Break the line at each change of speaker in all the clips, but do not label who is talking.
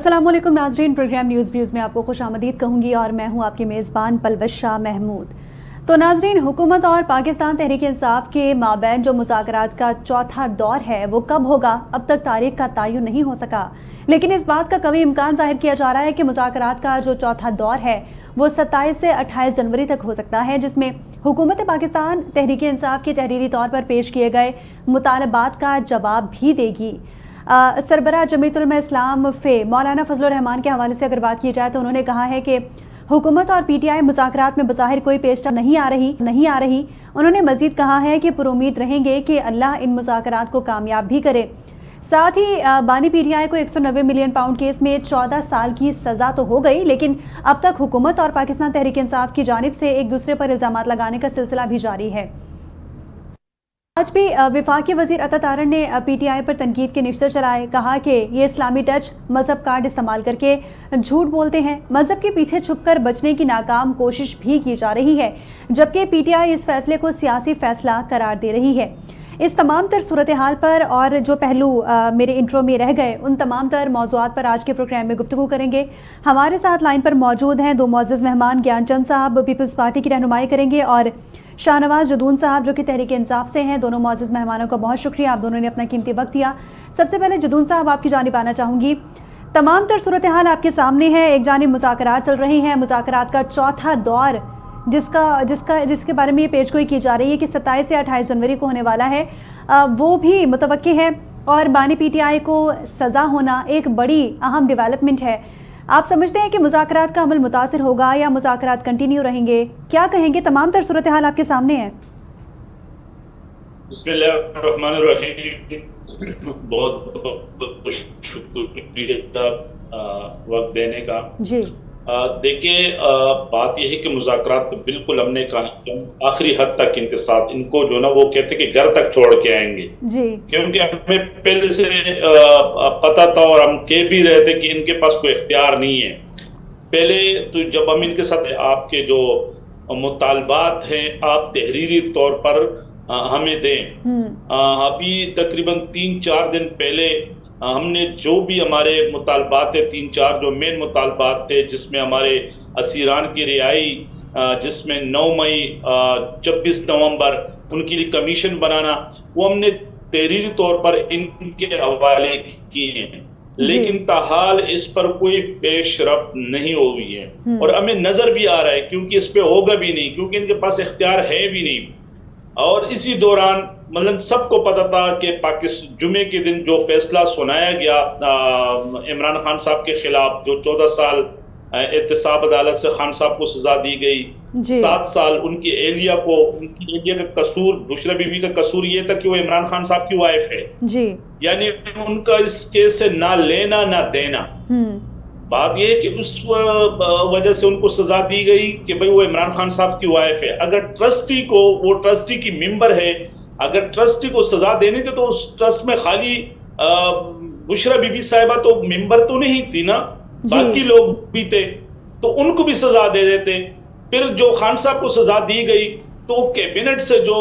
अस्सलाम वालेकुम नाजरीन, प्रोग्राम न्यूज़ व्यूज़ में आपको खुशामदीद कहूँगी और मैं हूँ आपकी मेज़बान पलवश शाह महमूद। तो नाजरीन, हुकूमत और पाकिस्तान तहरीक इंसाफ के माबैन जो मुज़ाकरात का चौथा दौर है वो कब होगा, अब तक तारीख का तयन नहीं हो सका। लेकिन इस बात का कभी इम्कान जाहिर किया जा रहा है कि मुज़ाकरात का जो चौथा दौर है वो 27 से 28 जनवरी तक हो सकता है, जिसमें हुकूमत पाकिस्तान तहरीक इंसाफ के तहरीरी तौर पर पेश किए गए मुतालबात का जवाब भी देगी। सरबराह जमीयत उलमा इस्लाम फ़े मौलाना फजलुर रहमान के हवाले से अगर बात की जाए तो उन्होंने कहा है कि हुकूमत और पीटीआई मुज़ाकरात में बज़ाहिर कोई पेशरफ नहीं आ रही। उन्होंने मज़ीद कहा है कि पुरुमीद रहेंगे कि अल्लाह इन मुज़ाकरात को कामयाब भी करे। साथ ही बानी पीटीआई को 190 मिलियन पाउंड केस में 14 साल की सज़ा तो हो गई, लेकिन अब तक हुकूमत और पाकिस्तान तहरीक इंसाफ की जानिब से एक दूसरे पर इल्ज़ामात लगाने का सिलसिला भी जारी है। आज भी वफाकी वज़ीर अता तारड़ ने पीटीआई पर तनकीद के निश्तर चलाए। कहा कि ये इस्लामी टच मजहब कार्ड इस्तेमाल करके झूठ बोलते हैं, मजहब के पीछे छुपकर बचने की नाकाम कोशिश भी की जा रही है, जबकि पीटीआई इस फैसले को सियासी फैसला करार दे रही है। इस तमाम तर सूरत हाल पर और जो पहलू मेरे इंट्रो में रह गए उन तमाम तर मौज़ूआत पर आज के प्रोग्राम में गुफ्तगू करेंगे। हमारे साथ लाइन पर मौजूद हैं दो मुअज़्ज़ज़ मेहमान। ज्ञानचंद साहब पीपल्स पार्टी की रहनुमाई करेंगे और शाहनवाज जदून साहब जो कि तहरीक इंसाफ से हैं। दोनों मुअज़्ज़ज़ मेहमानों का बहुत शुक्रिया, आप दोनों ने अपना कीमती वक्त दिया। सबसे पहले जदून साहब आपकी जानिब आना चाहूँगी। तमाम तर सूरत हाल आपके सामने है, एक जानिब मुज़ाकरात चल रही हैं, मुज़ाकरात का चौथा दौर जिसके बारे में ये पेशगोई की जा रही है कि 27 से 28 जनवरी को होने वाला है, वो भी मुतवक्की है और बानी पीटीआई को सज़ा होना एक बड़ी अहम डेवलपमेंट है। आप समझते हैं कि मुज़ाकरात का अमल मुतासिर होगा या मुज़ाकरात कंटिन्यू रहेंगे? क्या कहेंगे? तमाम तर सूरत हाल आपके सामने है।
बहुत शुक्रिया वक्त देने का
जी।
देखिए, बात यह है कि मुज़ाकरात तो बिल्कुल हमने कहा आखिरी हद तक इनके साथ, इनको जो ना वो कहते कि घर तक छोड़ के आएंगे
जी,
क्योंकि हमें पहले से पता था और हम कह भी रहे थे कि इनके पास कोई इख्तियार नहीं है। पहले तो जब हम इनके साथ आपके जो मुतालबात हैं आप तहरीरी तौर पर हमें दें, अभी तकरीबन 3-4 दिन पहले हमने जो भी हमारे मुतालबात थे, 3-4 जो मेन मुतालबात थे, जिसमें हमारे असीरान की रिहाई, जिसमें 9 मई 26 नवंबर उनके लिए कमीशन बनाना, वो हमने तहरीरी तौर पर इनके हवाले किए हैं, लेकिन ताहाल इस पर कोई पेशरफ नहीं हुई है और हमें नजर भी आ रहा है क्योंकि इस पे होगा भी नहीं, क्योंकि इनके पास इख्तियार है भी नहीं। और इसी दौरान मतलब सबको पता था कि पाकिस्तान जुमे के दिन जो फैसला सुनाया गया इमरान खान साहब के खिलाफ, जो 14 साल एहतसाब अदालत से खान साहब को सजा दी गई, 7 साल उनकी एहलिया का कसूर, बुशरा बीबी का कसूर ये था कि वो इमरान खान साहब की वाइफ है जी, यानी उनका इस केस से ना लेना ना देना। बात यह है कि उस वजह से उनको सजा दी गई कि भाई वो इमरान खान साहब की वाइफ है। अगर ट्रस्टी को, वो ट्रस्टी की मेंबर है, अगर ट्रस्टी को सजा देनी थी तो उस ट्रस्ट में खाली बुशरा बीबी साहिबा तो मेंबर तो नहीं थी ना, बाकी लोग भी थे, तो उनको भी सजा दे देते। फिर जो खान साहब को सजा दी गई तो कैबिनेट से जो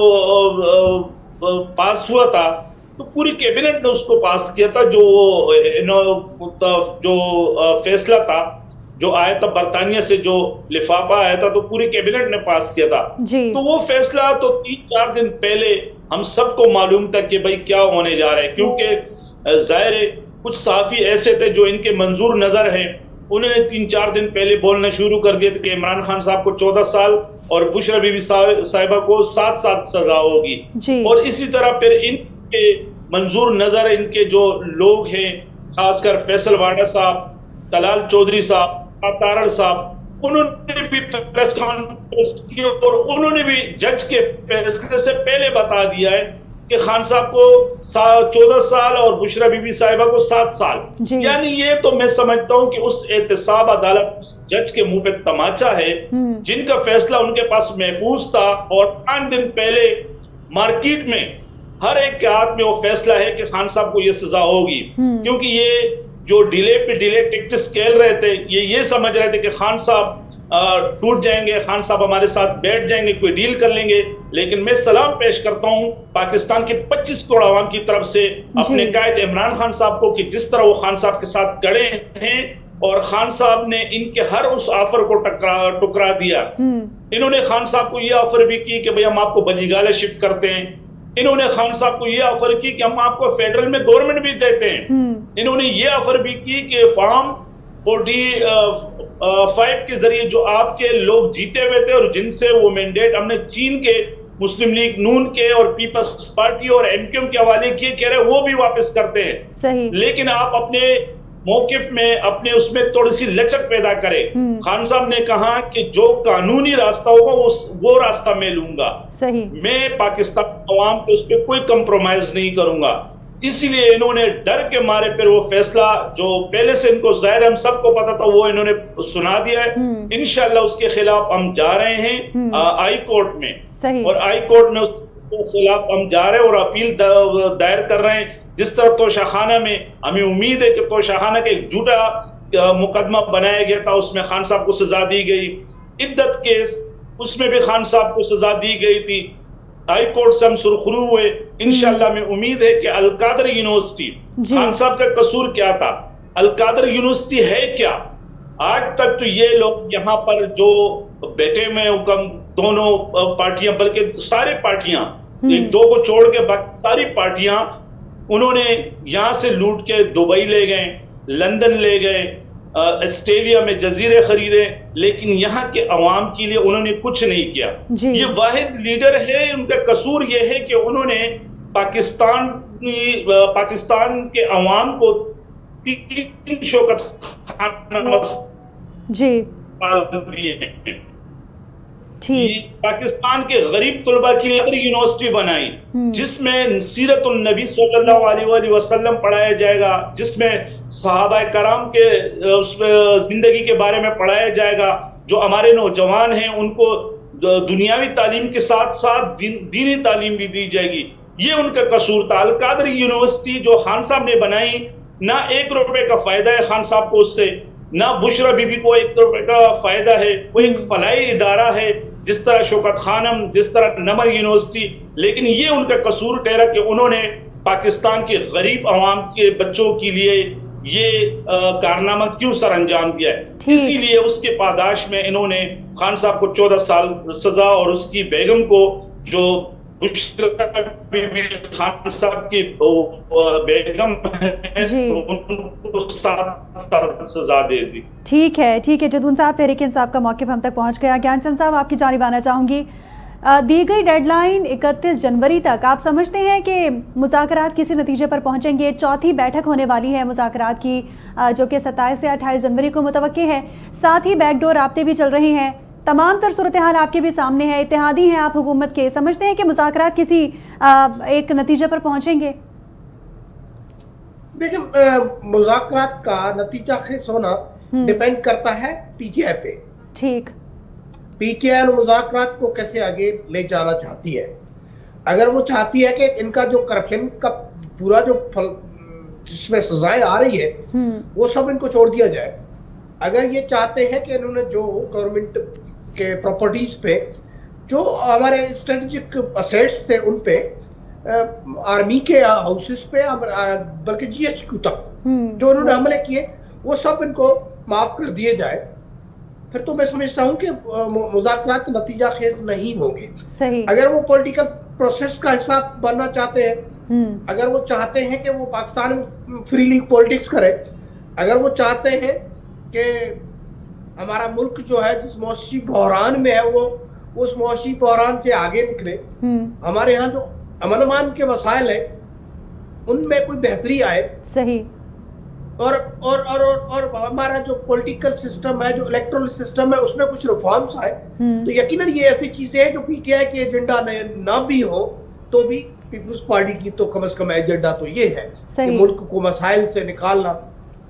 पास हुआ था तो पूरी कैबिनेट ने उसको पास किया था। जो फैसला था जो आया था बरतानिया से, जो लिफाफा आया था, तो पूरी कैबिनेट ने पास किया था। तो वो फैसला तो 3-4 दिन पहले हम सबको मालूम था कि भाई क्या होने जा रहा है, क्योंकि जाहिर है कुछ सहाफी ऐसे थे जो इनके मंजूर नजर हैं, उन्होंने 3-4 दिन पहले बोलना शुरू कर दिया था कि इमरान खान साहब को 14 साल और बुशरा बीबी साहिबा को 7 साल सजा होगी। और इसी तरह फिर इनके मंजूर नजर इनके जो लोग हैं, खासकर फैसल वाडा साहब, तलाल चौधरी साहब, तारड़ साहब, उन्होंने भी प्रेस कॉन्फ्रेंस की और उन्होंने भी जज के फैसले से पहले बता दिया है कि खान साहब को 14 साल और बुशरा बीबी साहिबा को 7 साल। यानी ये तो मैं समझता हूं कि उस एहतसाब अदालत जज के मुंह पे तमाचा है, जिनका फैसला उनके पास महफूज था और 5 दिन पहले मार्केट में हर एक के हाथ में वो फैसला है कि खान साहब को ये सजा होगी, क्योंकि ये जो डिले पे डिले टिकट्स खेल रहे थे, ये समझ रहे थे कि खान साहब टूट जाएंगे, खान साहब हमारे साथ बैठ जाएंगे, कोई डील कर लेंगे। लेकिन मैं सलाम पेश करता हूं पाकिस्तान के 25 करोड़ आवाम की तरफ से अपने कायद इमरान खान साहब को कि जिस तरह वो खान साहब के साथ खड़े हैं, और खान साहब ने इनके हर उस ऑफर को टुकरा दिया। इन्होंने खान साहब को यह ऑफर भी की कि भाई हम आपको बलीगाला शिफ्ट करते हैं। इन्होंने खान साहब को यह ऑफर की कि हम आपको फेडरल में गवर्नमेंट भी देते हैं। इन्होंने ये ऑफर भी की कि फॉर्म 45 के जरिए जो आपके लोग जीते हुए थे और जिनसे वो मैंडेट हमने चीन के, मुस्लिम लीग नून के और पीपल्स पार्टी और एमक्यूएम के हवाले किए, कह रहे वो भी वापस करते हैं।
सही।
लेकिन आप अपने मौकिफ में, अपने उसमें थोड़ी सी लचक पैदा करें। खान साहब ने कहा कि जो कानूनी रास्ता होगा वो रास्ता मैं लूंगा।
सही।
मैं पाकिस्तान अवाम पे उस पर कोई कंप्रोमाइज नहीं करूंगा। इसीलिए इन्होंने डर के मारे फिर वो फैसला जो पहले से इनको जाहिर हम सबको पता था वो इन्होंने सुना दिया है। इंशाल्लाह उसके खिलाफ हम जा रहे हैं हाई कोर्ट में।
सही।
और हाई कोर्ट में उसके खिलाफ हम जा रहे हैं और अपील दायर कर रहे हैं। जिस तरह तोशाखाना में हमें उम्मीद है कि तोशाखाना का एक झूठा मुकदमा बनाया गया था, उसमें खान साहब को सजा दी गई। इद्दत केस, उसमें भी खान साहब को सजा दी गई थी। हाई कोर्ट से हम सुरखरू हुए। इंशाल्लाह में उम्मीद है कि अलकादर यूनिवर्सिटी, खान साहब का कसूर क्या था, अलकादर यूनिवर्सिटी है क्या? आज तक तो ये लोग यहाँ पर जो बैठे में दोनों पार्टियां, बल्कि सारी पार्टियां, एक दो को छोड़ के बाकी सारी पार्टियां, उन्होंने यहां से लूट के दुबई ले गए, लंदन ले गए, ऑस्ट्रेलिया में जजीरे खरीदे, लेकिन यहाँ के अवाम के लिए उन्होंने कुछ नहीं किया। ये वाहिद लीडर है, उनका कसूर ये है कि उन्होंने पाकिस्तान के अवाम को 3 शौकत दिए। पाकिस्तान के गरीब तुलबा की यूनिवर्सिटी बनाई, जिसमें सीरतुन नबी सल्लल्लाहु अलैहि वसल्लम पढ़ाया जाएगा, जिसमें सहाबा कराम के जिंदगी के बारे में पढ़ाया जाएगा। जो हमारे नौजवान हैं उनको दुनियावी तालीम के साथ साथ दीनी तालीम भी दी जाएगी। ये उनका कसूर था। अलकादर यूनिवर्सिटी जो खान साहब ने बनाई, ना 1 रुपए का फायदा है खान साहब को उससे, ना बुशरा बीबी को 1 रुपए का फायदा है। वो एक फलाई इदारा है, जिस तरह शौकत खानम, जिस तरह नमर यूनिवर्सिटी। लेकिन ये उनका कसूर ठहरा कि उन्होंने पाकिस्तान के गरीब अवाम के बच्चों के लिए ये कारनामा क्यों सर अंजाम दिया है। इसीलिए उसके पादाश में इन्होंने खान साहब को 14 साल सजा और उसकी बेगम को, जो खान साहब की बेगम है, उनको 7 साल सजा दे दी।
ठीक है जदून साहब, तहरीक इंसाफ का मौक़िफ़ हम तक पहुंच गया। ज्ञानचंद साहब, आपकी जानिब आना चाहूंगी। दी गई डेडलाइन 31 जनवरी तक, आप समझते हैं कि मुज़ाकरात किसी नतीजे पर पहुंचेंगे? चौथी बैठक होने वाली है मुज़ाकरात की, जो कि 27 से 28 जनवरी को मुतवक्की है। साथ ही बैकडोर राब्ते भी चल रहे हैं। तमाम तर सूरत हाल आपके भी सामने है, इत्तेहादी हैं आप हुकूमत के। समझते हैं कि मुज़ाकरात किसी एक नतीजे पर पहुंचेंगे?
देखिए, मुज़ाकरात का नतीजा खिस होना डिपेंड करता है पीटीआई पे।
ठीक।
पीटीआई मुज़ाकरात को कैसे आगे ले जाना चाहती है। अगर वो चाहती है कि इनका जो करप्शन का पूरा जो फल, जिसमें सजाएं आ रही है, वो सब इनको छोड़ दिया जाए। अगर ये चाहते हैं कि इन्होंने जो गवर्नमेंट के प्रॉपर्टीज पे, जो हमारे स्ट्रेटेजिक असेट्स थे, उन पे, आर्मी के हाउसेस पे, बल्कि जीएचक्यू तक जो उन्होंने हमले किए, वो सब इनको माफ कर दिए जाए, फिर तो मैं समझता हूँ कि मुज़ाकरात नतीजा खेज नहीं होंगे।
सही।
अगर वो पॉलिटिकल प्रोसेस का हिस्सा बनना चाहते हैं, अगर वो चाहते हैं कि वो पाकिस्तान में फ्रीली पॉलिटिक्स करे, अगर वो चाहते हैं कि हमारा मुल्क जो है जिस मौसी बहरान में है वो उस मौसी बहरान से आगे निकले, हमारे यहाँ जो अमन अमान के मसाइल है उनमें कोई बेहतरी आए।
सही।
और हमारा जो पॉलिटिकल सिस्टम है, जो इलेक्टोरल सिस्टम है, उसमें कुछ रिफॉर्म्स आए, तो यकीनन ये ऐसी चीजें हैं जो पीटीआई के एजेंडा ना भी हो तो भी पीपल्स पार्टी की तो कम से कम एजेंडा तो ये है कि मुल्क को मसाइल से निकालना।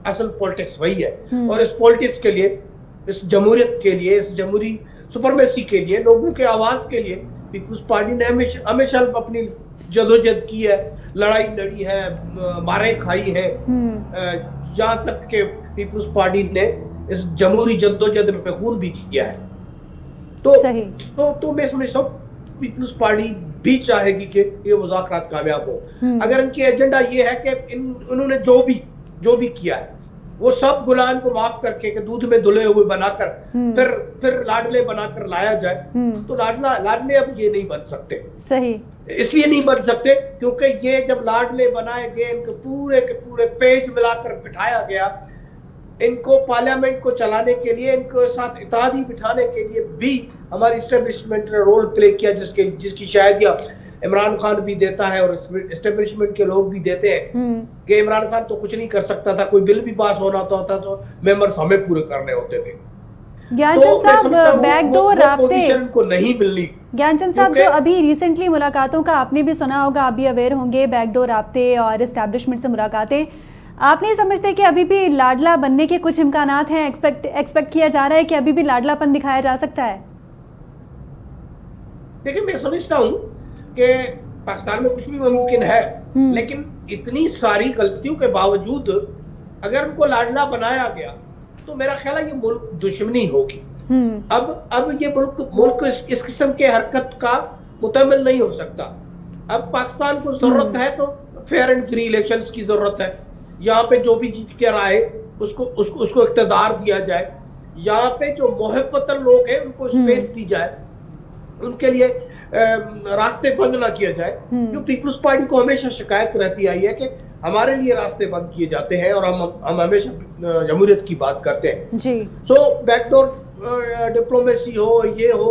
असल पॉलिटिक्स वही है। और इस पॉलिटिक्स के लिए, इस जमहूरियत के लिए, इस जमहूरी सुपरमेसी के लिए, लोगों के आवाज के लिए पीपल्स पार्टी ने हमेशा अपनी जदोजहद की है, लड़ाई लड़ी है, मारे खाई है। जहाँ तक के पीपल्स पार्टी ने इस जमहूरी जद्दोजहद में खून भी किया है। तो
सही।
तो मैं समझता हूँ पीपल्स पार्टी भी चाहेगी कि ये मुज़ाकरात कामयाब हो। अगर इनकी एजेंडा ये है कि उन्होंने जो भी किया है वो सब गुलाम को माफ करके कि दूध में धुले हुए बनाकर फिर लाडले बनाकर लाया जाए, तो लाडले अब ये नहीं बन सकते।
सही।
इसलिए नहीं बन सकते क्योंकि ये जब लाडले बनाए गए, इनके पूरे के पूरे पेज मिलाकर बिठाया गया, इनको पार्लियामेंट को चलाने के लिए, इनको साथ इत्तेहादी बिठाने के लिए भी हमारी इस्टेब्लिशमेंट ने रोल प्ले किया, जिसकी शायद इमरान खान भी देता है और इस्टेब्लिशमेंट के लोग भी देते हैं कि इमरान खान तो कुछ नहीं कर सकता था, कोई बिल भी पास होना होता तो मेंबर्स हमें पूरे करने होते थे।
ज्ञानचंद साहब, बैकडोर रास्ते
को नहीं मिलनी।
ज्ञानचंद साहब, जो अभी रिसेंटली मुलाकातों का आपने भी सुना होगा, आप भी अवेयर होंगे, बैकडोर रास्ते और एस्टैब्लिशमेंट से मुलाकातें, आप नहीं समझते कि अभी भी लाडला बनने के कुछ इम्कानात हैं? एक्सपेक्ट किया जा रहा है कि अभी भी लाडलापन दिखाया जा सकता है?
देखिए, मैं समझता हूँ कि पाकिस्तान में कुछ भी मुमकिन है, लेकिन इतनी सारी गलतियों के बावजूद अगर उनको लाडला बनाया गया तो मेरा ख्याल है ये मुल्क दुश्मनी होगी। अब ये मुल्क इस किस्म के हरकत का मुतमिल नहीं हो सकता। अब पाकिस्तान को जरूरत है तो फेयर एंड फ्री इलेक्शंस की जरूरत है। यहाँ पे जो भी जीत कर आए उसको इख्तियार दिया जाए। यहाँ पे जो मोहब्बतन लोग हैं उनको स्पेस दी जाए, उनके लिए रास्ते बंद ना किया जाए। जो पीपल्स पार्टी को हमेशा शिकायत रहती आई है कि हमारे लिए रास्ते बंद किए जाते हैं और हम हमेशा जमहूरियत की बात करते हैं।
जी।
सो बैकडोर डिप्लोमेसी हो, ये हो,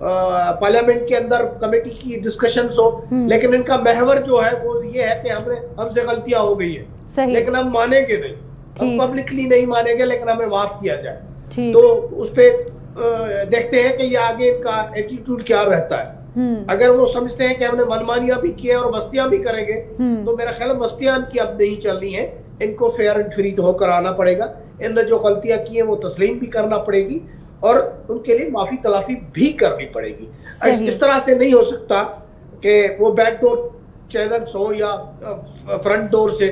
पार्लियामेंट के अंदर कमेटी की डिस्कशंस हो, लेकिन इनका महवर जो है वो ये है कि हमसे गलतियां हो गई है, लेकिन हम मानेंगे नहीं, हम पब्लिकली नहीं मानेंगे, लेकिन हमें माफ किया जाए। तो उस पे देखते हैं कि ये आगे इनका एटीट्यूड क्या रहता है। अगर वो समझते हैं कि हमने मनमानियां भी की है और मस्तियां भी करेंगे, तो मेरा ख्याल मस्तियां इनकी अब नहीं चलनी है, इनको फेयर एंड फ्री तो होकर आना पड़ेगा। इनने जो गलतियां की है वो तस्लीम भी करना पड़ेगी और उनके लिए माफी तलाफी भी करनी पड़ेगी। इस तरह से नहीं हो सकता कि वो बैकडोर चैनल्स हो या फ्रंट डोर से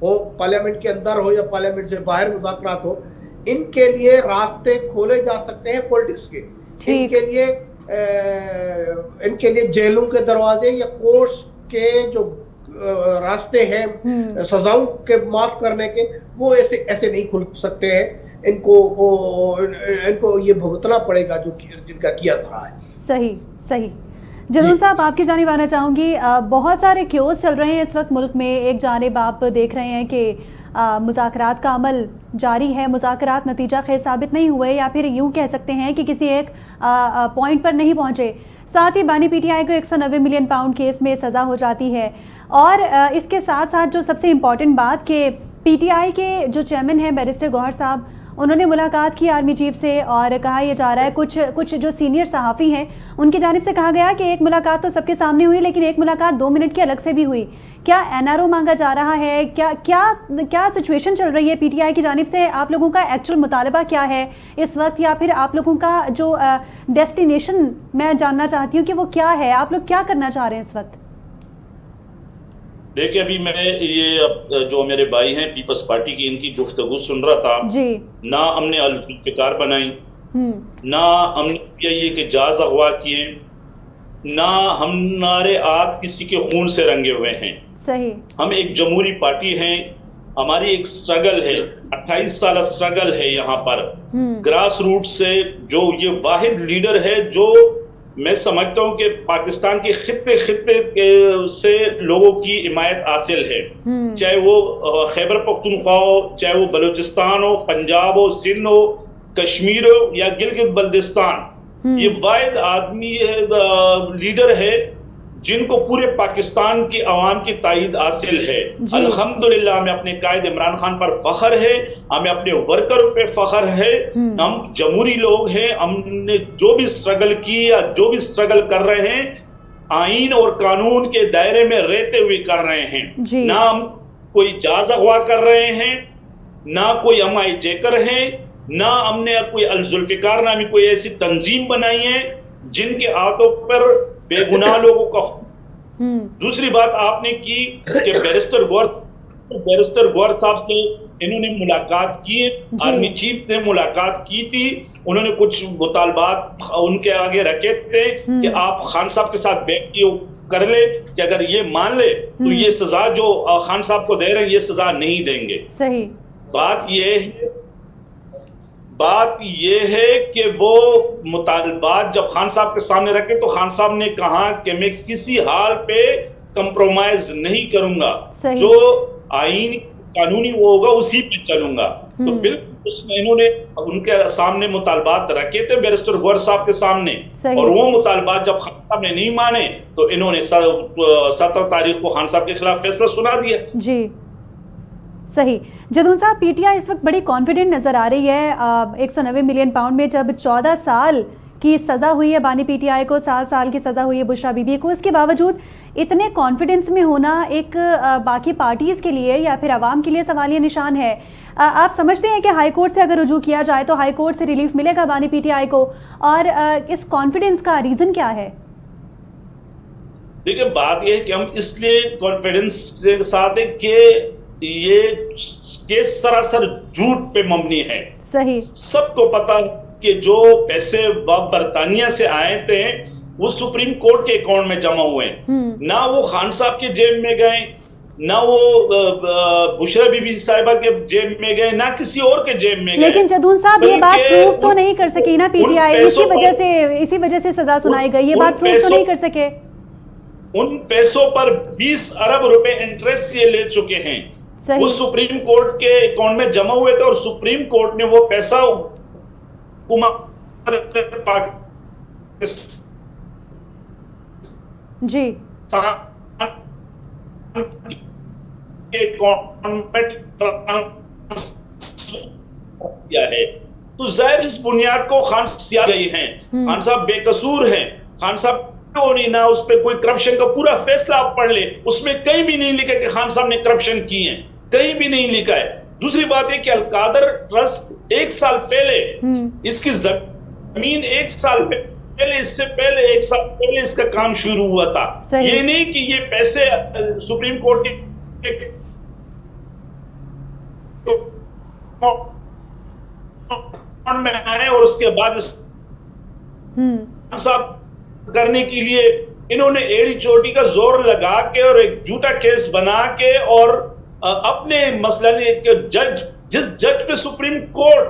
हो, पार्लियामेंट के अंदर हो या पार्लियामेंट से बाहर मुज़ाकरात हो। इनके लिए रास्ते खोले जा सकते हैं पॉलिटिक्स के, इनके लिए जेलों के दरवाजे या कोर्ट्स के जो रास्ते हैं सजाओं के माफ करने के, वो ऐसे नहीं खुल सकते हैं। इनको ये भुगतना पड़ेगा जो जिनका किया था है।
सही। जदून साहब, आपकी जानिब आना चाहूँगी। बहुत सारे क्योज चल रहे हैं इस वक्त मुल्क में। एक जानिब आप देख रहे हैं कि मुज़ाकरात का अमल जारी है, मुज़ाकरात नतीजा खेज साबित नहीं हुए, या फिर यूँ कह सकते हैं कि किसी एक पॉइंट पर नहीं पहुँचे। साथ ही बानी पीटीआई को 190 मिलियन पाउंड केस में सज़ा हो जाती है। और इसके साथ साथ जो सबसे इम्पॉर्टेंट बात कि पीटीआई के जो चेयरमैन हैं बैरिस्टर गौहर साहब, उन्होंने मुलाकात की आर्मी चीफ से और कहा यह जा रहा है, कुछ जो सीनियर सहाफ़ी हैं उनकी जानिब से कहा गया कि एक मुलाकात तो सबके सामने हुई, लेकिन एक मुलाकात 2 मिनट की अलग से भी हुई। क्या एनआरओ मांगा जा रहा है? क्या सिचुएशन चल रही है पीटीआई की जानिब से? आप लोगों का एक्चुअल मुतालबा क्या है इस वक्त, या फिर आप लोगों का जो डेस्टिनेशन मैं जानना चाहती हूँ कि वो क्या है? आप लोग क्या करना चाह रहे हैं इस वक्त?
देखिए, अभी मैं ये जो मेरे भाई हैं पीपल्स पार्टी की, इनकी गुफ्तगू सुन रहा था जी। ना हमने अल-जुल्फ़िकार बनाई, ना हमने ये कि जायज़ अगवा किए, ना हमारे हाथ किसी के खून से रंगे हुए हैं।
सही। हम
एक जमहूरी पार्टी हैं, हमारी एक स्ट्रगल है, 28 साल स्ट्रगल है यहाँ पर ग्रास रूट से। जो ये वाहिद लीडर है जो मैं समझता हूँ कि पाकिस्तान के खित्ते से लोगों की हिमायत हासिल है, चाहे वो खैबर पख्तूनख्वा हो, चाहे वो बलूचिस्तान हो, पंजाब हो, सिंध हो, कश्मीर हो या गिलगित बल्दिस्तान। ये वाहिद आदमी लीडर है जिनको पूरे पाकिस्तान की आवाम की ताईद हासिल है। अल्हम्दुलिल्लाह, हमें अपने कायद इमरान खान पर फख्र है, हमें अपने वर्करों पे फख्र है। हम जमहूरी लोग हैं, हमने जो भी स्ट्रगल की या जो भी स्ट्रगल कर रहे हैं आईन और कानून के दायरे में रहते हुए कर रहे हैं। ना हम कोई जायज़ अगवा कर रहे हैं, ना कोई MIJ कर हैं, ना हमने कोई अल-जुल्फ़िकार नामी कोई ऐसी तंजीम बनाई है जिनके हाथों पर बेगुनाह लोगों का। दूसरी बात आपने की कि बैरिस्टर गौहर साहब से इन्होंने मुलाकात की, आर्मी चीफ ने मुलाकात की थी, उन्होंने कुछ मुतालबात उनके आगे रखे थे कि आप खान साहब के साथ बैठ के कर ले कि अगर ये मान ले तो ये सजा जो खान साहब को दे रहे हैं ये सजा नहीं देंगे।
सही
बात ये है कि वो मुतालबात जब खान साहब के सामने रखे तो खान साहब ने कहा कि मैं किसी हाल पे कंप्रोमाइज नहीं करूंगा, जो आईन कानूनी वो होगा उसी पे चलूंगा। तो बिल्कुल इन्होंने उनके सामने मुतालबात रखे थे बैरिस्टर गौहर साहब के सामने, और वो मुतालबात जब खान साहब ने नहीं माने तो इन्होंने 17 तारीख को खान साहब के खिलाफ फैसला सुना दिया।
जी सही। जदून साहब, पीटीआई इस वक्त बड़ी कॉन्फिडेंट नजर आ रही है 190 मिलियन पाउंड में, जब 14 साल की सजा हुई है बानी पीटीआई को, 7 साल की सजा हुई है बुशरा बीबी को। इसके बावजूद इतने कॉन्फिडेंस में होना एक बाकी पार्टीज के लिए या फिर आवाम के लिए सवालिया निशान है। आप समझते हैं कि हाई कोर्ट से अगर रुजू किया जाए तो हाई कोर्ट से रिलीफ मिलेगा बानी पीटीआई को, और इस कॉन्फिडेंस का रीजन क्या है?
देखिए, बात यह है कि हम इसलिए कॉन्फिडेंस के साथ है कि ये केस सरासर झूठ पे मबनी है।
सही।
सबको पता कि जो पैसे बरतानिया से आए थे वो सुप्रीम कोर्ट के अकाउंट में जमा हुए, ना वो खान साहब के जेब में गए, ना वो बुशरा बीबी साहिबा के जेब में गए, ना किसी और के जेब में गए।
लेकिन जदून साहब, ये बात प्रूव तो नहीं कर सकी ना पीटीआई, इसी वजह से सजा सुनाई गई, ये बात प्रूव तो नहीं कर सके।
उन पैसों पर 20 अरब रुपए इंटरेस्ट ये ले चुके हैं, वो सुप्रीम कोर्ट के अकाउंट में जमा हुए थे, और सुप्रीम कोर्ट ने वो पैसा
जी
है, तो जाहिर इस बुनियाद को खान साहब गई हैं, खान साहब बेकसूर हैं, खान साहब नहीं, ना उस पर कोई करप्शन का पूरा फैसला आप पढ़ ले, उसमें कहीं भी नहीं लिखा कि खान साहब ने करप्शन की है, कहीं भी नहीं लिखा है। दूसरी बात है कि अलकादर ट्रस्ट 1 साल पहले इसकी जमीन 1 साल पहले, इससे पहले 1 साल पहले इसका काम शुरू हुआ था। ये नहीं कि ये पैसे सुप्रीम कोर्ट के में आए और उसके बाद साहब करने के लिए इन्होंने एड़ी चोटी का जोर लगा के और एक झूठा केस बना के और अपने मसलन जिस जज पे सुप्रीम कोर्ट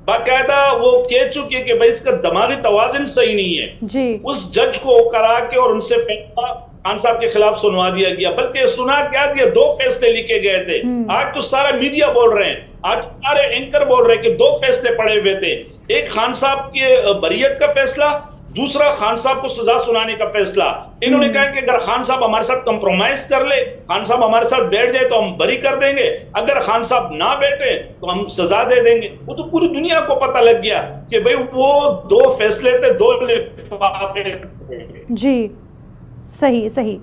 बाकायदा वो कह चुकी है कि भाई इसका दिमागी तवाज़ुन सही नहीं है
जी, उस
जज को करा के और उनसे फैसला खान साहब के खिलाफ सुनवा दिया गया। बल्कि सुना क्या दिया, 2 फैसले लिखे गए थे। आज तो सारा मीडिया बोल रहे हैं, आज सारे एंकर बोल रहे हैं कि 2 फैसले पड़े हुए थे, एक खान साहब के बरियत का फैसला, दूसरा खान साहब को सजा सुनाने का फैसला। इन्होंने कहा कि अगर खान साहब हमारे साथ कंप्रोमाइज कर ले, खान साहब हमारे साथ बैठ जाए तो हम बरी कर देंगे, अगर खान साहब ना बैठे तो हम सजा दे देंगे। वो तो पूरी दुनिया को पता लग गया कि भाई वो 2 फैसले थे, 2 लिफाफे।
जी सही सही।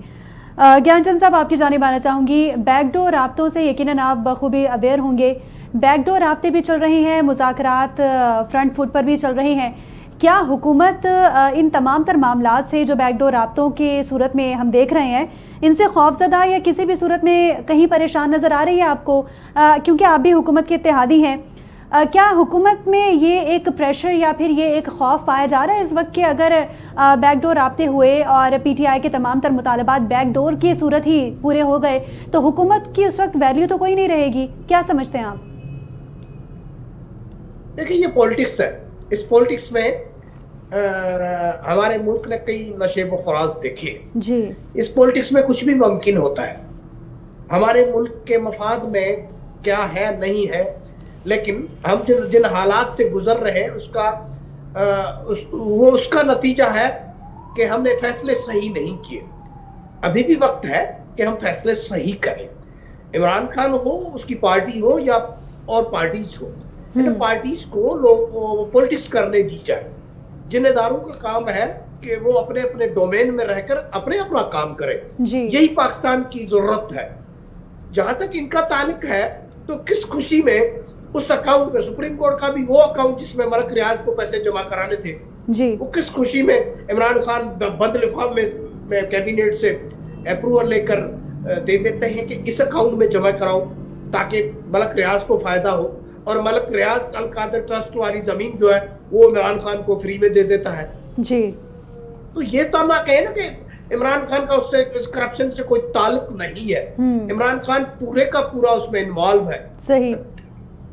ज्ञानचंद साहब, आपकी जानिब आना चाहूंगी। बैकडोर राब्तों से यकीनन आप बखूबी अवेयर होंगे, बैकडोर राब्ते भी चल रही हैं, मुज़ाकरात फ्रंट फुट पर भी चल रही हैं। क्या हुकूमत इन तमाम तर मामलात से जो बैकडोर राब्तों के सूरत में हम देख रहे हैं, इनसे खौफजदा या किसी भी सूरत में कहीं परेशान नज़र आ रही है आपको? क्योंकि आप भी हुकूमत के इत्तेहादी हैं, क्या हुकूमत में ये एक प्रेशर या फिर ये एक खौफ पाया जा रहा है इस वक्त कि अगर बैकडोर राब्ते हुए और पीटीआई के तमाम तर मुतालबात बैकडोर की सूरत ही पूरे हो गए तो हुकूमत की उस वक्त वैल्यू तो कोई नहीं रहेगी? क्या समझते हैं आप?
देखिए, ये पॉलिटिक्स है। इस पॉलिटिक्स में हमारे मुल्क ने कई नशेब व फराज देखे
जी। इस
पॉलिटिक्स में कुछ भी मुमकिन होता है। हमारे मुल्क के मफाद में क्या है नहीं है, लेकिन हम जिन हालात से गुजर रहे हैं उसका नतीजा है कि हमने फैसले सही नहीं किए। अभी भी वक्त है कि हम फैसले सही करें। इमरान खान हो, उसकी पार्टी हो या और पार्टीज हो, इन पार्टीज को लोग पॉलिटिक्स करने दी जाए। जिम्मेदारों का काम है कि वो अपने अपने डोमेन में रहकर अपना काम करें। यही पाकिस्तान की जरूरत है। जहां तक इनका ताल्लुक है तो किस खुशी में उस अकाउंट में, सुप्रीम कोर्ट का भी वो अकाउंट जिसमें मलक रियाज को पैसे जमा कराने थे जी, वो किस खुशी में इमरान खान बंद लिफाफ में कैबिनेट से अप्रूवल लेकर दे देते हैं कि इस अकाउंट में जमा कराओ ताकि मलक रियाज को फायदा हो, और मलक रियाज अल कादर ट्रस्ट वाली जमीन जो है वो इमरान खान को फ्री में दे देता है
जी।
तो ये तो ना कहे ना कि इमरान खान का उससे इस करप्शन से कोई ताल्लुक नहीं है। इमरान खान पूरे का पूरा उसमें इन्वॉल्व है।
सही।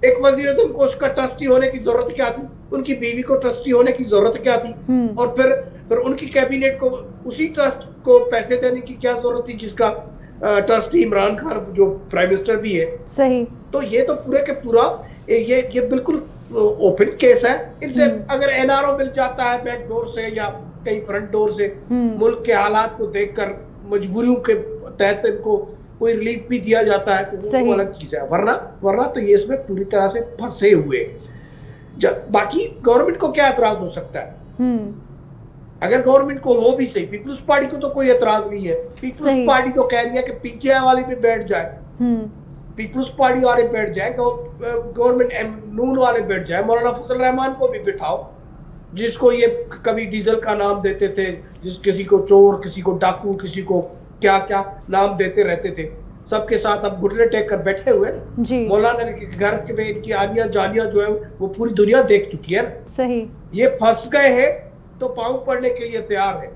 एक वजीर आज़म को उसका ट्रस्टी होने की जरूरत क्या थी, उनकी बीवी को ट्रस्टी होने की जरूरत क्या थी, और फिर उनकी कैबिनेट को उसी ट्रस्ट को पैसे देने की क्या जरूरत थी जिसका ट्रस्टी इमरान खान जो प्राइम मिनिस्टर भी है।
सही।
तो ये तो पूरे के पूरा ये बिल्कुल ओपन केस है। इनसे अगर एनआरओ मिल जाता है बैक डोर से या कहीं फ्रंट डोर से, मुल्क के हालात को देखकर मजबूरियों के तहत इनको कोई रिलीफ भी दिया जाता है तो वो अलग चीज है, वरना तो ये इसमें पूरी तरह से फंसे हुए हैं। बाकी गवर्नमेंट को क्या एतराज हो सकता है? अगर गवर्नमेंट को हो भी सही, पीपल्स पार्टी को तो कोई एतराज नहीं है। पीपल्स पार्टी तो कह रही है कि पीटीआई वाले भी बैठ जाए, पीपल्स पार्टी वाले बैठ जाए, गवर्नमेंट नून वाले बैठ जाए, मौलाना फजल रहमान को भी बिठाओ जिसको ये कभी डीजल का नाम देते थे, किसी को चोर, किसी को डाकू, किसी को क्या क्या नाम देते रहते थे, सबके साथ अब घुटने टेक कर बैठे हुए ना। मौलाना के घर में इनकी आनिया जानिया जो है वो पूरी दुनिया देख चुकी है ना।
सही। ये
फंस गए हैं तो पाँव पड़ने के लिए तैयार है,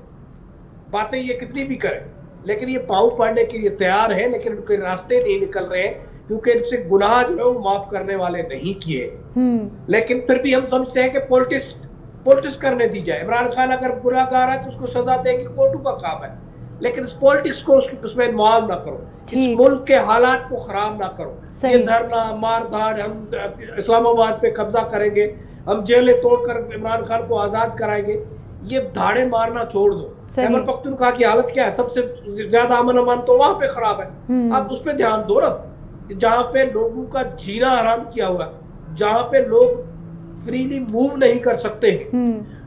बातें ये कितनी भी करें, लेकिन ये पाँव पड़ने के लिए तैयार है, लेकिन उनके रास्ते नहीं निकल रहे हैं क्योंकि इनसे गुनाह जो है वो माफ करने वाले नहीं किए। लेकिन फिर भी हम समझते हैं कि पॉलिटिक्स करने दी जाए। इमरान खान अगर गुनाहगार है तो उसको सजा देगी, कोर्टों का काम है, लेकिन इस पॉलिटिक्स को उसमें इन्वॉल्व ना करो, इस मुल्क के हालात को खराब ना करो। ये धरना मार धाड़, हम इस्लामाबाद पे कब्जा करेंगे, हम जेलें तोड़कर इमरान खान को आजाद कराएंगे, ये धाड़े मारना छोड़ दो। खैबर पख्तूनख्वा की हालत क्या है? सबसे ज्यादा अमन अमान तो वहां पे खराब है। आप उस पर ध्यान दो ना, जहाँ पे लोगों का जीना हराम किया हुआ है, जहाँ पे लोग फ्रीली मूव नहीं कर सकते हैं,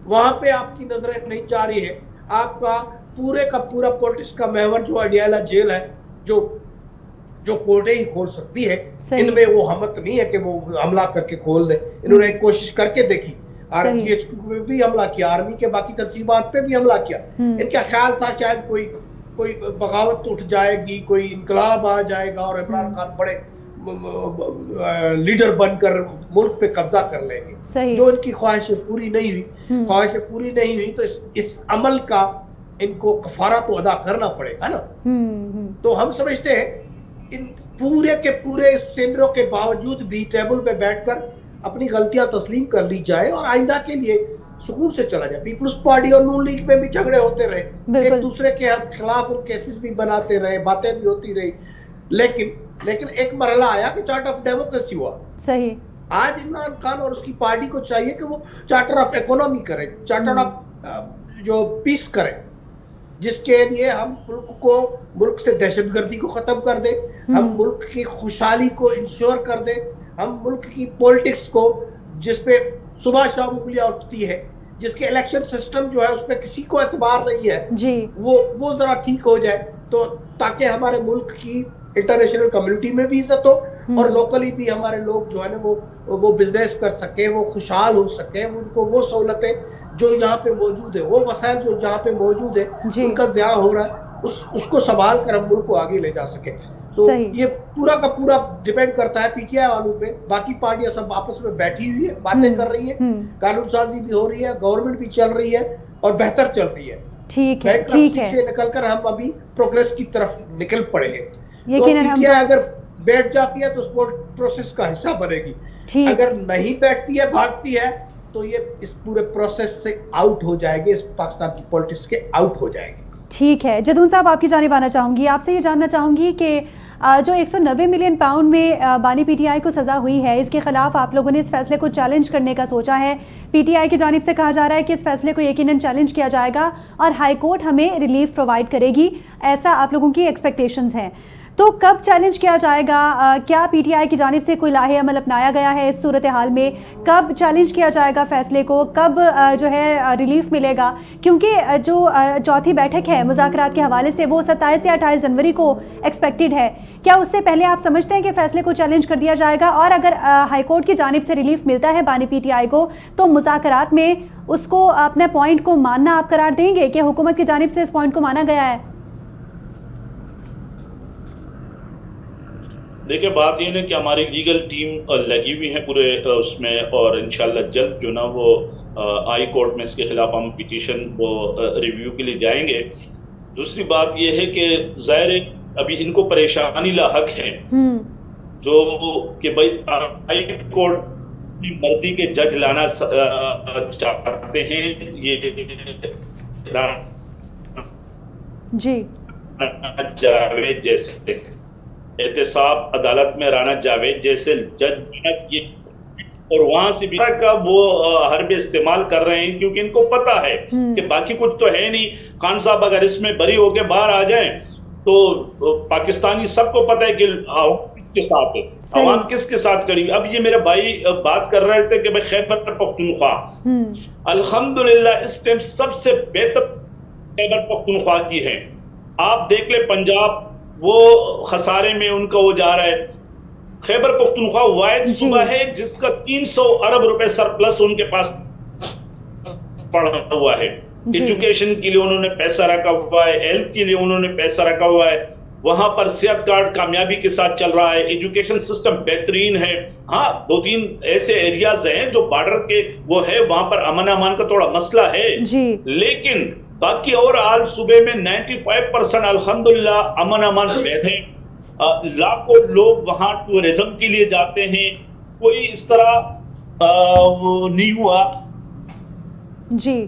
वहां पे आपकी नजरें नहीं जा रही है। आपका पूरे का पूरा पॉलिटिक्स का महवर जो अडियाला जेल है, जो कोर्टें ही खोल सकती है, इनमें वो हिम्मत नहीं है कि वो हमला करके खोल दे। इन्होंने एक कोशिश करके देखी, RPH में भी हमला किया, आर्मी के बाकी तंजीमात पे भी हमला किया। इनका ख्याल था शायद कोई बगावत उठ जाएगी, कोई इनकलाब आ जाएगा और इमरान खान बड़े लीडर बनकर मुल्क पे कब्जा कर लेंगे। जो इनकी ख्वाहिशें पूरी नहीं हुई तो इस अमल का इनको कफारा तो अदा करना पड़ेगा ना। तो हम समझते हैं इन पूरे के पूरे सिनेरियो के बावजूद भी टेबल पे बैठकर अपनी गलतियां तस्लीम कर ली जाए और आइंदा के लिए सुकून से चला जाए। पीपल्स पार्टी और नून लीग में भी झगड़े होते रहे, एक दूसरे के खिलाफ केसेस भी बनाते रहे, बातें भी होती रही, लेकिन एक मरहला आया कि चार्टर ऑफ डेमोक्रेसी हुआ।
सही।
आज इमरान खान और उसकी पार्टी को चाहिए कि वो चार्टर ऑफ इकोनॉमी करे, चार्टर ऑफ जो पीस करे, जिसके लिए हम मुल्क से दहशतगर्दी को खत्म कर दे, हम मुल्क की खुशहाली को इंश्योर कर दे, हम मुल्क की पॉलिटिक्स को जिसपे सुबह शाम उंगलियां उठती है, जिसके इलेक्शन सिस्टम जो है उसमें किसी को एतबार नहीं है जी, वो जरा ठीक हो जाए, तो ताकि हमारे मुल्क की इंटरनेशनल कम्युनिटी में भी इज्जत हो और लोकली भी हमारे लोग जो है ना वो बिजनेस कर सके, वो खुशहाल हो सके, उनको वो सहूलतें जो यहाँ पे मौजूद है, वो वसाइल जो यहाँ पे मौजूद है उनका ज़िया हो रहा है, उसको संभाल कर हम मुल्क को आगे ले जा सके। तो ये पूरा का पूरा डिपेंड करता है पीटीआई वालों पे। बाकी पार्टियां सब आपस में बैठी हुई है, बातें कर रही है, कानून साजी भी हो रही है, गवर्नमेंट भी चल रही है और बेहतर चल रही है।
ठीक है, ठीक है।
से निकलकर हम अभी प्रोग्रेस की तरफ निकल पड़े हैं। तो पीटीआई अगर बैठ जाती है तो प्रोसेस का हिस्सा बनेगी, अगर नहीं बैठती है, भागती है, तो ये इस पूरे प्रोसेस से आउट हो जाएगी, इस पाकिस्तान की पॉलिटिक्स के आउट हो जाएगी।
ठीक है जदून साहब, आपकी जानिब आना चाहूँगी, आपसे ये जानना चाहूँगी कि जो 190 मिलियन पाउंड में बानी पीटीआई को सज़ा हुई है, इसके खिलाफ आप लोगों ने इस फैसले को चैलेंज करने का सोचा है। पीटीआई की जानिब से कहा जा रहा है कि इस फैसले को यकीनन चैलेंज किया जाएगा और हाई कोर्ट हमें रिलीफ प्रोवाइड करेगी, ऐसा आप लोगों की एक्सपेक्टेशंस हैं। तो कब चैलेंज किया जाएगा? क्या पीटीआई की जानिब से कोई लाहे अमल अपनाया गया है इस सूरत हाल में? कब चैलेंज किया जाएगा फैसले को? कब जो है रिलीफ मिलेगा? क्योंकि जो चौथी बैठक है मुज़ाकरात के हवाले से वो 27 या 28 जनवरी को एक्सपेक्टेड है। क्या उससे पहले आप समझते हैं कि फैसले को चैलेंज कर दिया जाएगा? और अगर हाईकोर्ट की जानिब से रिलीफ मिलता है बानी पीटीआई को, तो मुज़ाकरात में उसको अपने पॉइंट को मानना आप करार देंगे कि हुकूमत की जानिब से इस पॉइंट को माना गया है?
देखिए बात ये ना कि हमारी लीगल टीम लगी हुई है पूरे उसमें, और इंशाल्लाह जल्द जो ना वो हाई कोर्ट में इसके खिलाफ हम पिटीशन वो रिव्यू के लिए जाएंगे। दूसरी बात ये है कि जाहिर है अभी इनको परेशानी लाहक है जो कि भाई हाई कोर्ट की मर्जी के जज लाना चाहते हैं। ये
जी
जावेद जैसे एहतसाब अदालत में राना जावेद जैसे जज बनना चाहिए, और वहां से भी का वो हरबे इस्तेमाल कर रहे हैं क्योंकि इनको पता है कि बाकी कुछ तो है नहीं। खान साहब अगर इसमें बरी होके बाहर आ जाएं तो पाकिस्तानी सबको पता है कि किसके साथ है, अवाम किसके साथ खड़ी। अब ये मेरे भाई बात कर रहे थे कि भाई खैबर पख्तूनख्वा, अल्हम्दुलिल्लाह इस टाइम सबसे बेहतर खैबर पख्तूनख्वा की है। आप देख ले पंजाब वो खसारे में उनका वो जा रहा है। खैबर पख्तूनख्वा वाहिद सूबा है जिसका 300 अरब रुपए सरप्लस उनके पास पड़ा हुआ है। एजुकेशन के लिए उन्होंने पैसा रखा हुआ है, हेल्थ के लिए उन्होंने पैसा रखा हुआ है, वहां पर सेहत कार्ड कामयाबी के साथ चल रहा है, एजुकेशन सिस्टम बेहतरीन है। हाँ 2-3 ऐसे एरियाज हैं जो बॉर्डर के वो है, वहां पर अमन का थोड़ा मसला है, लेकिन बाकी और आल सूबे में 95% अल्हम्दुलिल्लाह अमन है। लाखों लोग वहां टूरिज्म के लिए जाते हैं, कोई इस तरह नहीं हुआ।
जी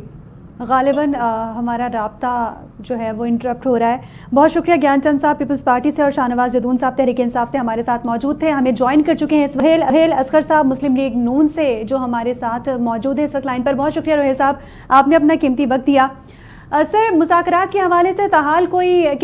गालिबन हमारा राब्ता जो है वो इंटरप्ट हो रहा है। बहुत शुक्रिया ज्ञानचंद साहब पीपल्स पार्टी से और शाहनवाज जदून साहब तहरीक इंसाफ से हमारे साथ मौजूद थे, हमें ज्वाइन कर चुके हैं। रोहेल असगर साहब मुस्लिम लीग नून से जो हमारे साथ मौजूद है इस वक्त लाइन पर। बहुत शुक्रिया रोहेल साहब, आपने अपना कीमती वक्त दिया। सर मुज़ाकरात के हवाले से ताहाल कोई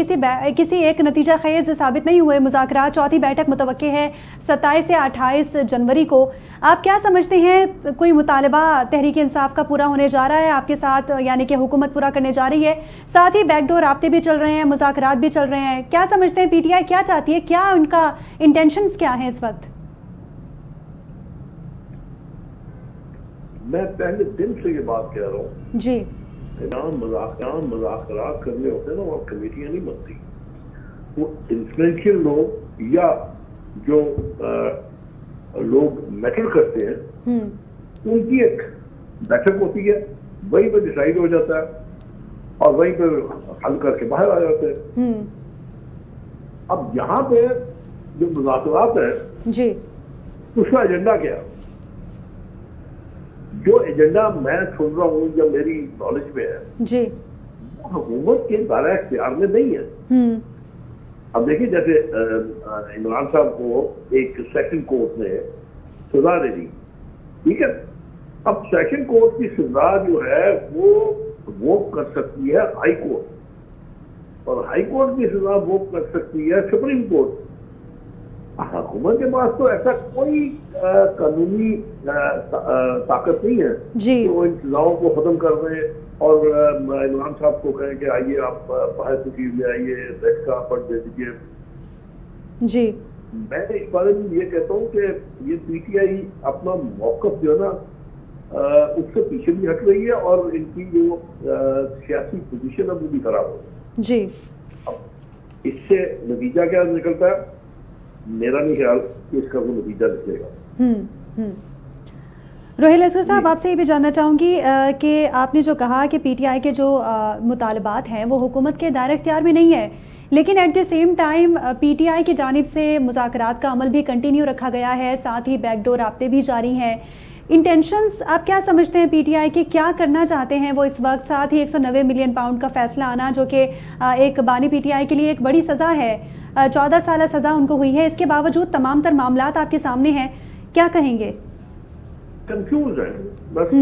किसी एक नतीजा खेज साबित नहीं हुए मुज़ाकरात। चौथी बैठक मुतवक्के है 27 से 28 जनवरी को। आप क्या समझते हैं, कोई मुतालबा तहरीक इंसाफ का पूरा होने जा रहा है आपके साथ, यानी कि हुकूमत पूरा करने जा रही है, साथ ही बैकडोर राब्ते भी चल रहे हैं, मुज़ाकरात भी चल रहे हैं। क्या समझते हैं पीटीआई क्या चाहती है, क्या उनका इंटेंशंस क्या है इस वक्त?
मैं पहले दिन से ये बात कह रहा हूँ
जी,
मुज़ाकरात करने होते हैं ना, वहाँ कमेटियां नहीं बनती। वो इंफ्लुएंशियल लोग या जो लोग मैटर करते हैं उनकी एक बैठक होती है, वहीं पे डिसाइड हो जाता है और वहीं पे हल करके बाहर आ जाते हैं। अब यहाँ पे जो मुज़ाकरात है
जी,
उसका एजेंडा क्या है? जो एजेंडा मैं सुन रहा हूँ जो मेरी नॉलेज में है
जी,
वो हुकूमत के दायरा इख्तियार में नहीं है। अब देखिए जैसे इमरान साहब को एक सेशन कोर्ट ने सजा दे दी, ठीक है। अब सेशन कोर्ट की सजा जो है वो कर सकती है हाई कोर्ट, और हाई कोर्ट की सजा वो कर सकती है सुप्रीम कोर्ट। हुकूमत के पास तो ऐसा कोई कानूनी ताकत नहीं है कि वो इन सजाओं को खत्म कर दें और इमरान साहब को कहें कि आइए आप बाहर तशरीफ ले आइए, बेड का पढ़ दे दीजिए।
जी,
मैं इस बारे में ये कहता हूँ कि ये पीटीआई अपना मौकफ जो है ना उससे पीछे भी हट रही है और इनकी जो सियासी पोजीशन है वो भी खराब हो रही है।
जी,
अब इससे नतीजा क्या निकलता है, मेरा नहीं ख्याल कि इसका कोई नतीजा निकलेगा।
रोहेल असगर साहब, आपसे ये भी जानना चाहूँगी कि आपने जो कहा कि पीटीआई के जो मुतालबात हैं वो हुकूमत के दायरे इख्तियार में नहीं है, लेकिन at the same time PTI की जानिब से मुज़ाकरात का अमल भी कंटिन्यू रखा गया है, साथ ही बैकडोर राब्ते भी जारी हैं। इंटेंशंस आप क्या समझते हैं पीटीआई के, क्या करना चाहते हैं वो इस वक्त? साथ ही 190 मिलियन पाउंड का फैसला आना जो कि एक बानी पीटीआई के लिए एक बड़ी सज़ा है, 14 साल सज़ा उनको हुई है, इसके बावजूद तमाम तर मामलात आपके सामने हैं, क्या कहेंगे?
कंफ्यूज है बस,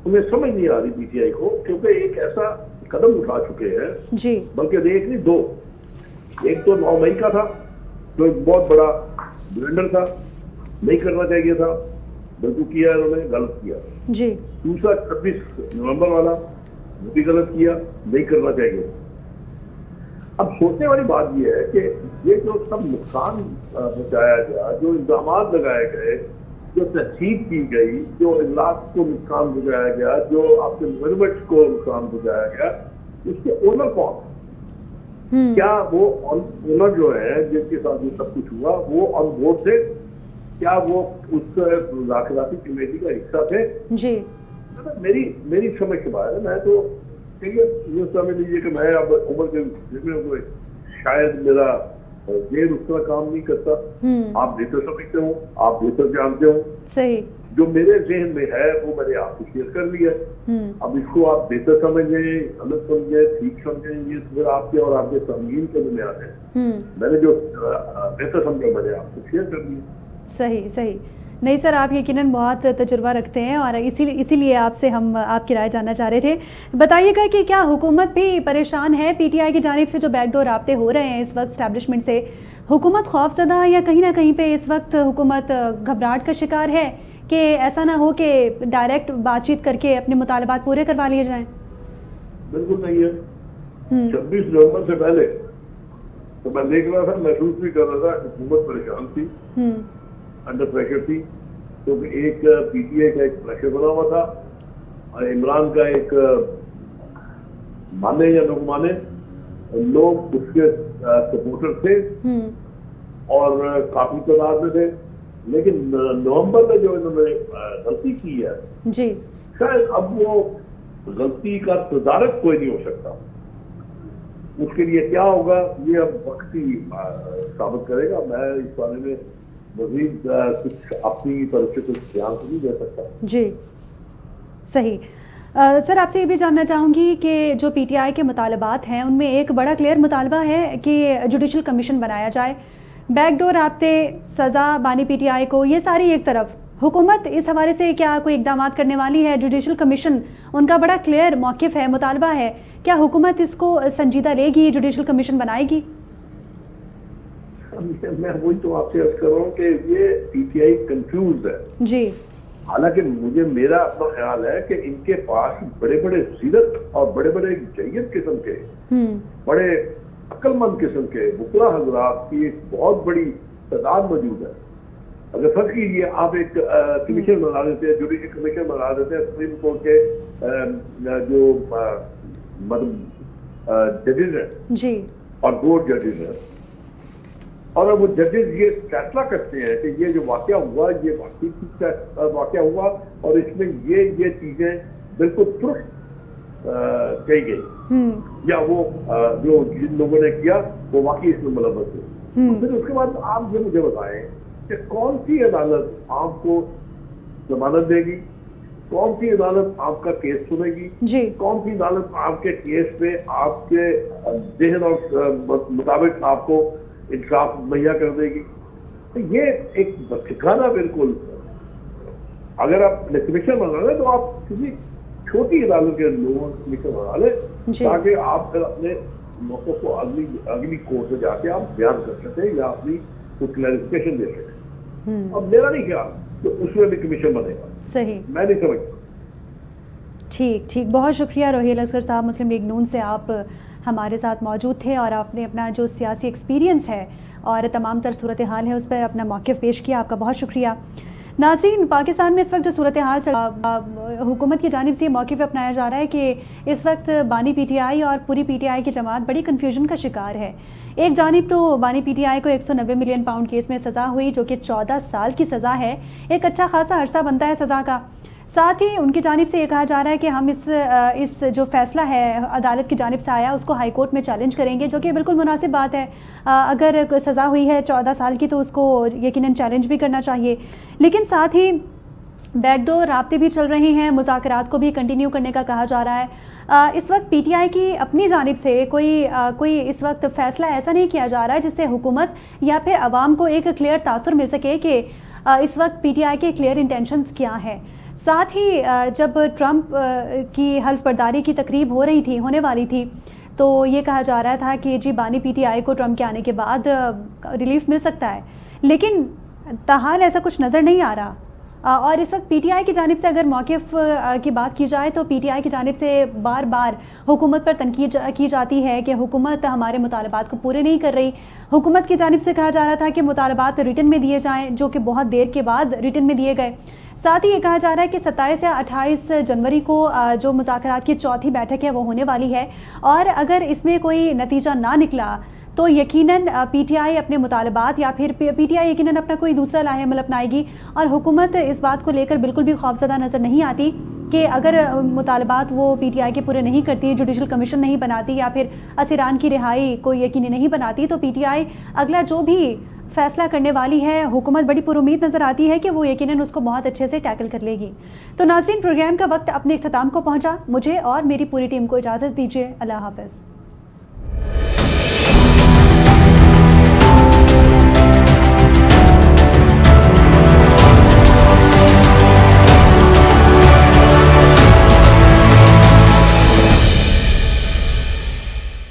उन्हें समझ नहीं आ रही पीटीआई को, क्योंकि एक ऐसा कदम उठा चुके हैं
जी,
बल्कि एक नहीं दो। एक तो 9 मई का था जो एक बहुत बड़ा ब्लेंडर था, नहीं करना चाहिए था, बिल्कुल किया उन्होंने, गलत किया
जी।
दूसरा 26 नवंबर वाला वो भी गलत किया, नहीं करना चाहिए। अब सोचने वाली बात यह है कि ये जो सब नुकसान पहुंचाया गया, जो इल्जाम लगाए गए, जो तहसीब की गई, जो इलाक को नुकसान पहुंचाया गया, जो आपके मुलजमत को नुकसान पहुंचाया गया, इसके ओनर कौन? क्या वो ओनर जो है जिनके साथ ये सब कुछ हुआ वो ऑन बोर्ड थे? क्या वो उस मुज़ाकराती कमेटी का हिस्सा थे?
जी।
मेरी समझ के बाद है, मैं तो ठीक है ये समझ लीजिए कि मैं अब उम्र के जिसमें शायद मेरा जेल उस तरह काम नहीं करता। आप बेहतर समझते हो, आप बेहतर जानते हो।
सही।
जो मेरे जहन में है वो मैंने आपको शेयर कर लिया। अब इसको आप बेहतर समझें, गलत समझें, ठीक समझें, ये फिर आपके और आपके संगीन के दरमियान है। मैंने जो बेहतर समझा मैंने आपको शेयर कर दिया।
सही सही। नहीं सर, आप यकीनन बहुत तजुर्बा रखते हैं और इसीलिए आपसे हम आपकी राय जानना चाह रहे थे। बताइएगा कि क्या हुकूमत भी परेशान है? पीटीआई की जानिब से जो बैकडोर राब्ते हो रहे हैं इस वक्त स्टैब्लिशमेंट से, हुकूमत खौफजदा या कहीं ना कहीं पे इस वक्त हुकूमत घबराहट का शिकार है कि ऐसा ना हो कि डायरेक्ट बातचीत करके अपने मुतालबात पूरे करवा लिए जाएं?
बिल्कुल नहीं है। 26 नवंबर से पहले तो मैं देख रहा था, महसूस भी कर रहा था हुकूमत परेशान थी, अंडर प्रेशर थी, क्योंकि एक पीटीआई का एक प्रेशर बना हुआ था और इमरान का एक माने या लोग माने लोग उसके सपोर्टर थे और काफी तादाद में थे। लेकिन नवंबर में जो इन्होंने गलती की है
जी,
शायद अब वो गलती का तदारक कोई नहीं हो सकता। उसके लिए क्या होगा ये अब वक्त ही साबित करेगा। मैं इस बारे में मजीद कुछ अपनी तरफ से कुछ ध्यान तो नहीं दे सकता।
जी सही। सर, आपसे ये भी जानना चाहूँगी कि जो पीटीआई के मुतालबात हैं उनमें एक बड़ा क्लियर मुतालबा है कि जुडिशल कमीशन बनाया जाए, बैकडोर राब्ते, सज़ा बानी पीटीआई को, ये सारी एक तरफ। हुकूमत इस हवाले से क्या कोई इकदाम करने वाली है? जुडिशल कमीशन उनका बड़ा क्लियर मौक़िफ़ है, मुतालबा है, क्या हुकूमत इसको संजीदा लेगी, जुडिशल कमीशन बनाएगी?
मैं वही तो आपसे अर्ज कर रहा हूँ कि ये पीटीआई कंफ्यूज है
जी।
हालांकि मेरा अपना ख्याल है कि इनके पास बड़े बड़े सीरत और बड़े बड़े जय्यद किस्म के, बड़े अक्लमंद किस्म के वकला हजरात की एक बहुत बड़ी तादाद मौजूद है। अगर फर्ज कीजिए आप एक कमीशन बना देते हैं, जुडिशल कमीशन बना देते हैं सुप्रीम कोर्ट के जो मतलब जजेज हैं
जी
और 2 जजेज हैं, और अब वो जजेज ये फैसला करते हैं कि ये जो वाकया हुआ ये वाकई ठीक वाकया हुआ और इसमें ये चीजें बिल्कुल दुरुस्त कही गई, या वो जो जिन लोगों ने किया वो वाकई इसमें मुलव्वस थे। फिर उसके बाद आप ये मुझे बताएं कि कौन सी अदालत आपको जमानत देगी, कौन सी अदालत आपका केस सुनेगी
जी, कौन
सी अदालत आपके केस पे आपके जहन और मुताबिक आपको इंसाफ मुहैया कर देगी। तो ये एक ठिकाना बिल्कुल, अगर आप कमीशन बना लें तो आप किसी छोटी अदालत के लोगों को कमीशन बना लें ताकि आप फिर अपने मौकों को अगली कोर्ट में जाके आप बयान कर सकें या अपनी कुछ क्लैरिफिकेशन दे सकें। अब मेरा नहीं ख्याल तो उसमें भी कमीशन बनेगा।
सही,
मैं नहीं समझता।
ठीक, बहुत शुक्रिया रोहिल असगर साहब, मुस्लिम लीग नून से आप हमारे साथ मौजूद थे और आपने अपना जो सियासी एक्सपीरियंस है और तमाम तर सूरत हाल है उस पर अपना मौक़िफ़ पेश किया। आपका बहुत शुक्रिया। नाज़रीन, पाकिस्तान में इस वक्त जो सूरत हाल हुकूमत की जानिब से ये मौक़िफ़ अपनाया जा रहा है कि इस वक्त बानी पीटीआई और पूरी पीटीआई की जमात बड़ी कन्फ्यूजन का शिकार है। एक जानिब तो बानी पीटीआई को 190 मिलियन पाउंड केस में सज़ा हुई जो कि 14 साल की सज़ा है, एक अच्छा खासा अरसा बनता है सज़ा का। साथ ही उनकी जानिब से ये कहा जा रहा है कि हम इस जो फैसला है अदालत की जानिब से आया उसको हाई कोर्ट में चैलेंज करेंगे, जो कि बिल्कुल मुनासिब बात है। अगर सज़ा हुई है 14 साल की तो उसको यकीनन चैलेंज भी करना चाहिए। लेकिन साथ ही बैकडोर राब्ते भी चल रहे हैं, मुज़ाकरात को भी कंटिन्यू करने का कहा जा रहा है। इस वक्त पीटीआई की अपनी जानिब से कोई इस वक्त फ़ैसला ऐसा नहीं किया जा रहा है जिससे हुकूमत या फिर अवाम को एक क्लियर तासुर मिल सके कि इस वक्त पीटीआई के क्लियर इंटेंशंस क्या हैं। साथ ही जब ट्रंप की हल्फ बर्दारी की तकरीब होने वाली थी तो ये कहा जा रहा था कि जी बानी पीटीआई को ट्रंप के आने के बाद रिलीफ मिल सकता है, लेकिन ताहाल ऐसा कुछ नज़र नहीं आ रहा। और इस वक्त पीटीआई की जानिब से अगर मौक़िफ़ की बात की जाए तो पीटीआई की जानिब से बार बार हुकूमत पर तनकीद की जाती है कि हुकूमत हमारे मुतालबात को पूरे नहीं कर रही। हुकूमत की जानिब से कहा जा रहा था कि मुतालबात रिटन में दिए जाएँ, जो कि बहुत देर के बाद रिटन में दिए गए। साथ ही ये कहा जा रहा है कि 27 या 28 जनवरी को जो मुज़ाकरात की चौथी बैठक है वो होने वाली है, और अगर इसमें कोई नतीजा ना निकला तो यकीनन पीटीआई अपने मुतालबात या फिर पीटीआई यकीनन अपना कोई दूसरा लाहेअमल अपनाएगी। और हुकूमत इस बात को लेकर बिल्कुल भी खौफज़दा नज़र नहीं आती कि अगर मुतालबात वो पीटीआई के पूरे नहीं करती, जुडिशल कमीशन नहीं बनाती या फिर असीरान की रिहाई कोई यकीनी नहीं बनाती, तो पीटीआई अगला जो भी फैसला करने वाली है, हुकूमत बड़ी पुरुमीद नज़र आती है कि वो यकीनन उसको बहुत अच्छे से टैकल कर लेगी। तो नाज़रीन, प्रोग्राम का वक्त अपने इख्तिताम को पहुँचा। मुझे और मेरी पूरी टीम को इजाज़त दीजिए। अल्लाह हाफ़िज़।